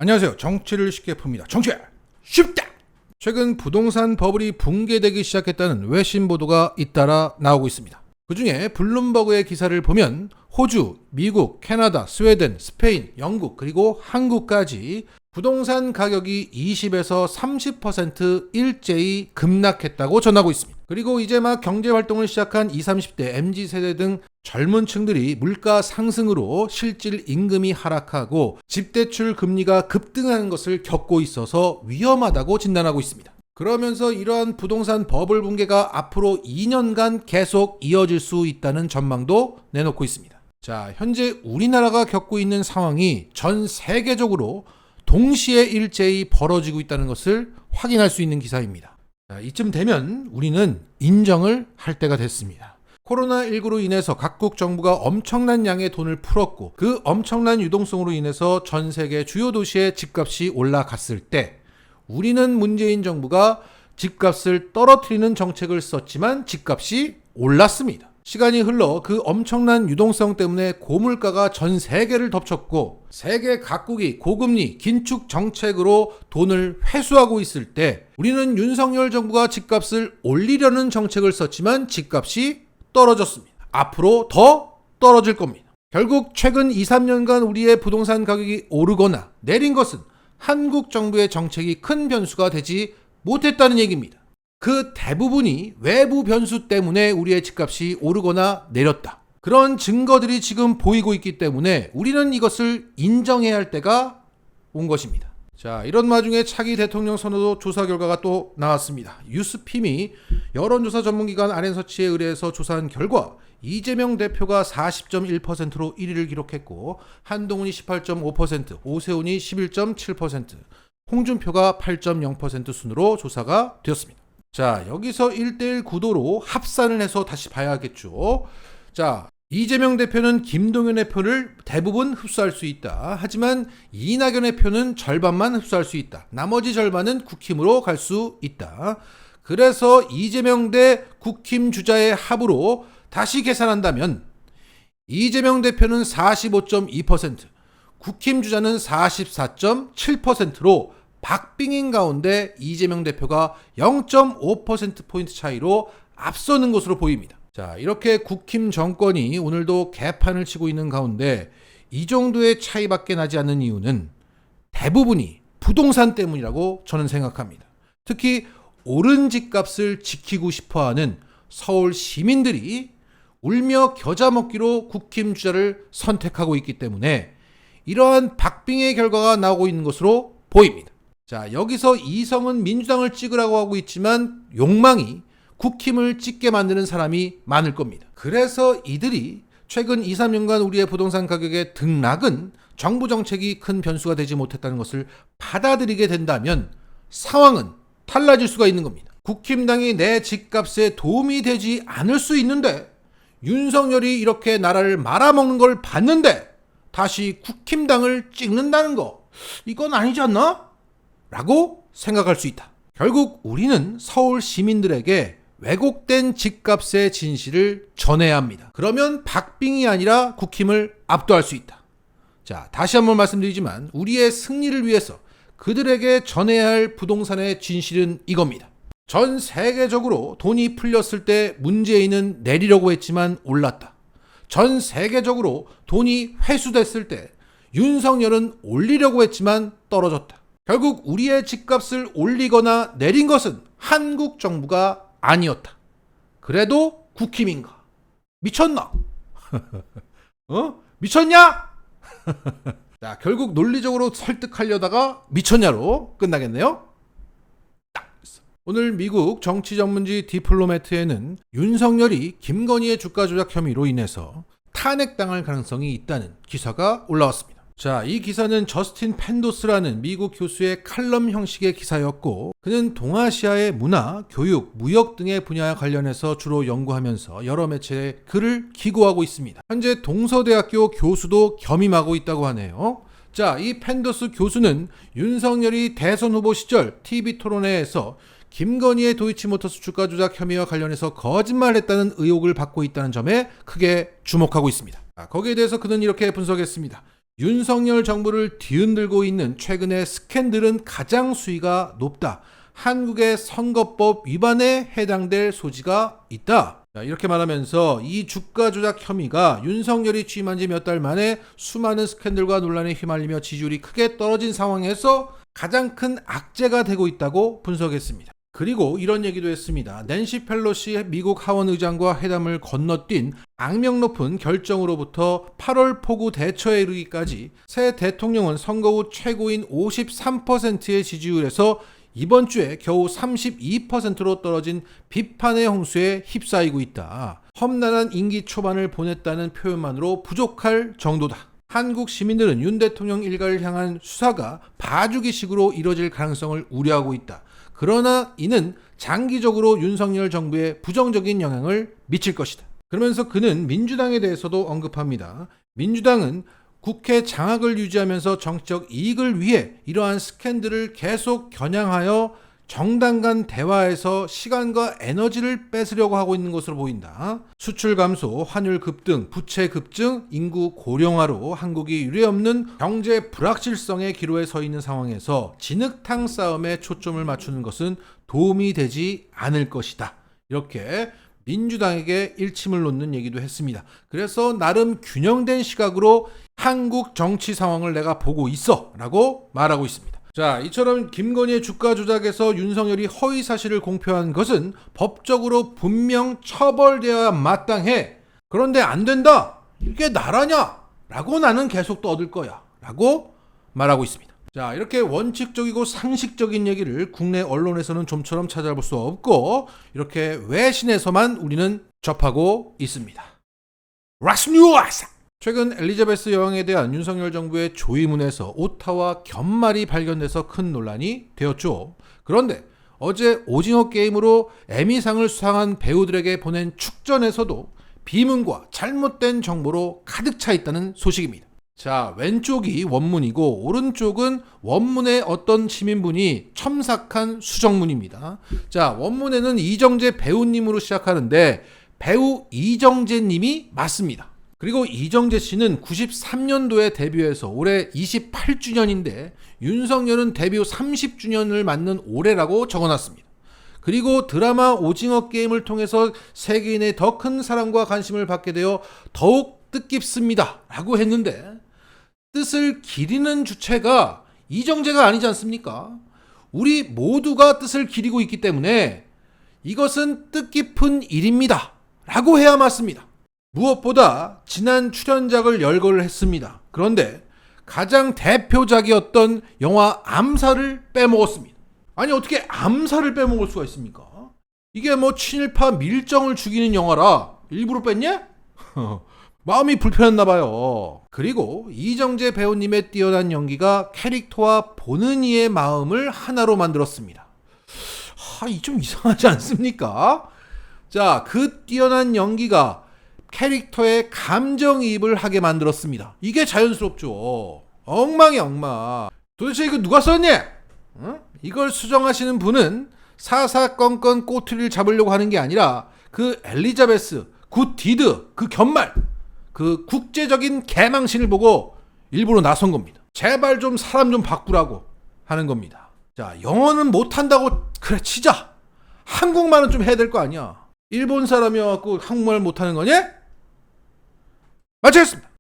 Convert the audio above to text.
안녕하세요. 정치를 쉽게 풉니다. 정치 쉽다! 최근 부동산 버블이 붕괴되기 시작했다는 외신 보도가 잇따라 나오고 있습니다. 그 중에 블룸버그의 기사를 보면 호주, 미국, 캐나다, 스웨덴, 스페인, 영국 그리고 한국까지 부동산 가격이 20에서 30% 일제히 급락했다고 전하고 있습니다. 그리고 이제 막 경제활동을 시작한 20, 30대, MZ세대 등 젊은 층들이 물가 상승으로 실질 임금이 하락하고 집대출 금리가 급등하는 것을 겪고 있어서 위험하다고 진단하고 있습니다. 그러면서 이러한 부동산 버블 붕괴가 앞으로 2년간 계속 이어질 수 있다는 전망도 내놓고 있습니다. 자, 현재 우리나라가 겪고 있는 상황이 전 세계적으로 동시에 일제히 벌어지고 있다는 것을 확인할 수 있는 기사입니다. 자, 이쯤 되면 우리는 인정을 할 때가 됐습니다. 코로나19로 인해서 각국 정부가 엄청난 양의 돈을 풀었고 그 엄청난 유동성으로 인해서 전 세계 주요 도시의 집값이 올라갔을 때 우리는 문재인 정부가 집값을 떨어뜨리는 정책을 썼지만 집값이 올랐습니다. 시간이 흘러 그 엄청난 유동성 때문에 고물가가 전 세계를 덮쳤고 세계 각국이 고금리, 긴축 정책으로 돈을 회수하고 있을 때 우리는 윤석열 정부가 집값을 올리려는 정책을 썼지만 집값이 떨어졌습니다. 앞으로 더 떨어질 겁니다. 결국 최근 2, 3년간 우리의 부동산 가격이 오르거나 내린 것은 한국 정부의 정책이 큰 변수가 되지 못했다는 얘기입니다. 그 대부분이 외부 변수 때문에 우리의 집값이 오르거나 내렸다. 그런 증거들이 지금 보이고 있기 때문에 우리는 이것을 인정해야 할 때가 온 것입니다. 자, 이런 와중에 차기 대통령 선호도 조사 결과가 또 나왔습니다. 유스핌이 여론조사 전문기관 RN서치에 의뢰해서 조사한 결과 이재명 대표가 40.1%로 1위를 기록했고 한동훈이 18.5%, 오세훈이 11.7%, 홍준표가 8.0% 순으로 조사가 되었습니다. 자, 여기서 1대1 구도로 합산을 해서 다시 봐야겠죠. 자, 이재명 대표는 김동연의 표를 대부분 흡수할 수 있다. 하지만 이낙연의 표는 절반만 흡수할 수 있다. 나머지 절반은 국힘으로 갈 수 있다. 그래서 이재명 대 국힘 주자의 합으로 다시 계산한다면 이재명 대표는 45.2%, 국힘 주자는 44.7%로 박빙인 가운데 이재명 대표가 0.5%포인트 차이로 앞서는 것으로 보입니다. 자, 이렇게 국힘 정권이 오늘도 개판을 치고 있는 가운데 이 정도의 차이밖에 나지 않는 이유는 대부분이 부동산 때문이라고 저는 생각합니다. 특히 오른 집값을 지키고 싶어하는 서울 시민들이 울며 겨자 먹기로 국힘 주자를 선택하고 있기 때문에 이러한 박빙의 결과가 나오고 있는 것으로 보입니다. 자, 여기서 이성은 민주당을 찍으라고 하고 있지만 욕망이 국힘을 찍게 만드는 사람이 많을 겁니다. 그래서 이들이 최근 2, 3년간 우리의 부동산 가격의 등락은 정부 정책이 큰 변수가 되지 못했다는 것을 받아들이게 된다면 상황은 달라질 수가 있는 겁니다. 국힘당이 내 집값에 도움이 되지 않을 수 있는데 윤석열이 이렇게 나라를 말아먹는 걸 봤는데 다시 국힘당을 찍는다는 거 이건 아니지 않나? 라고 생각할 수 있다. 결국 우리는 서울 시민들에게 왜곡된 집값의 진실을 전해야 합니다. 그러면 박빙이 아니라 국힘을 압도할 수 있다. 자, 다시 한번 말씀드리지만 우리의 승리를 위해서 그들에게 전해야 할 부동산의 진실은 이겁니다. 전 세계적으로 돈이 풀렸을 때 문재인은 내리려고 했지만 올랐다. 전 세계적으로 돈이 회수됐을 때 윤석열은 올리려고 했지만 떨어졌다. 결국 우리의 집값을 올리거나 내린 것은 한국 정부가 아니었다. 그래도 국힘인가? 미쳤나? 미쳤냐? 자, 결국 논리적으로 설득하려다가 미쳤냐로 끝나겠네요. 오늘 미국 정치 전문지 디플로매트에는 윤석열이 김건희의 주가 조작 혐의로 인해서 탄핵당할 가능성이 있다는 기사가 올라왔습니다. 자, 이 기사는 저스틴 펜도스라는 미국 교수의 칼럼 형식의 기사였고 그는 동아시아의 문화, 교육, 무역 등의 분야와 관련해서 주로 연구하면서 여러 매체에 글을 기고하고 있습니다. 현재 동서대학교 교수도 겸임하고 있다고 하네요. 자, 이 펜도스 교수는 윤석열이 대선 후보 시절 TV토론회에서 김건희의 도이치모터스 주가 조작 혐의와 관련해서 거짓말했다는 의혹을 받고 있다는 점에 크게 주목하고 있습니다. 거기에 대해서 그는 이렇게 분석했습니다. 윤석열 정부를 뒤흔들고 있는 최근의 스캔들은 가장 수위가 높다. 한국의 선거법 위반에 해당될 소지가 있다. 자, 이렇게 말하면서 이 주가 조작 혐의가 윤석열이 취임한 지 몇 달 만에 수많은 스캔들과 논란에 휘말리며 지지율이 크게 떨어진 상황에서 가장 큰 악재가 되고 있다고 분석했습니다. 그리고 이런 얘기도 했습니다. 낸시 펠로시 미국 하원 의장과 회담을 건너뛴 악명 높은 결정으로부터 8월 폭우 대처에 이르기까지 새 대통령은 선거 후 최고인 53%의 지지율에서 이번 주에 겨우 32%로 떨어진 비판의 홍수에 휩싸이고 있다. 험난한 임기 초반을 보냈다는 표현만으로 부족할 정도다. 한국 시민들은 윤 대통령 일가를 향한 수사가 봐주기식으로 이뤄질 가능성을 우려하고 있다. 그러나 이는 장기적으로 윤석열 정부에 부정적인 영향을 미칠 것이다. 그러면서 그는 민주당에 대해서도 언급합니다. 민주당은 국회 장악을 유지하면서 정치적 이익을 위해 이러한 스캔들을 계속 겨냥하여 정당 간 대화에서 시간과 에너지를 뺏으려고 하고 있는 것으로 보인다. 수출 감소, 환율 급등, 부채 급증, 인구 고령화로 한국이 유례없는 경제 불확실성의 기로에 서 있는 상황에서 진흙탕 싸움에 초점을 맞추는 것은 도움이 되지 않을 것이다. 이렇게 민주당에게 일침을 놓는 얘기도 했습니다. 그래서 나름 균형된 시각으로 한국 정치 상황을 내가 보고 있어 라고 말하고 있습니다. 자, 이처럼 김건희의 주가 조작에서 윤석열이 허위 사실을 공표한 것은 법적으로 분명 처벌되어야 마땅해. 그런데 안 된다. 이게 나라냐? 라고 나는 계속 떠들 거야. 라고 말하고 있습니다. 자, 이렇게 원칙적이고 상식적인 얘기를 국내 언론에서는 좀처럼 찾아볼 수 없고 이렇게 외신에서만 우리는 접하고 있습니다. 락스뉴스! 최근 엘리자베스 여왕에 대한 윤석열 정부의 조의문에서 오타와 견말이 발견돼서 큰 논란이 되었죠. 그런데 어제 오징어 게임으로 에미상을 수상한 배우들에게 보낸 축전에서도 비문과 잘못된 정보로 가득 차 있다는 소식입니다. 자, 왼쪽이 원문이고 오른쪽은 원문의 어떤 시민분이 첨삭한 수정문입니다. 자, 원문에는 이정재 배우님으로 시작하는데 배우 이정재 님이 맞습니다. 그리고 이정재 씨는 93년도에 데뷔해서 올해 28주년인데 윤석열은 데뷔 30주년을 맞는 올해라고 적어놨습니다. 그리고 드라마 오징어 게임을 통해서 세계인의 더 큰 사랑과 관심을 받게 되어 더욱 뜻깊습니다 라고 했는데 뜻을 기리는 주체가 이정재가 아니지 않습니까? 우리 모두가 뜻을 기리고 있기 때문에 이것은 뜻깊은 일입니다 라고 해야 맞습니다. 무엇보다 지난 출연작을 열거를 했습니다. 그런데 가장 대표작이었던 영화 암살을 빼먹었습니다. 아니 어떻게 암살을 빼먹을 수가 있습니까? 이게 뭐 친일파 밀정을 죽이는 영화라 일부러 뺐냐? 마음이 불편했나 봐요. 그리고 이정재 배우님의 뛰어난 연기가 캐릭터와 보는 이의 마음을 하나로 만들었습니다. 이 좀 이상하지 않습니까? 자, 그 뛰어난 연기가 캐릭터의 감정이입을 하게 만들었습니다. 이게 자연스럽죠. 엉망이 엉망. 도대체 이거 누가 썼니? 이걸 수정하시는 분은 사사건건 꼬투리를 잡으려고 하는 게 아니라 그 엘리자베스, 굿 디드, 그 견말, 그 국제적인 개망신을 보고 일부러 나선 겁니다. 제발 좀 사람 좀 바꾸라고 하는 겁니다. 자, 영어는 못한다고 그래 치자. 한국말은 좀 해야 될 거 아니야. 일본 사람이어갖고 한국말 못하는 거냐? 마치겠습니다.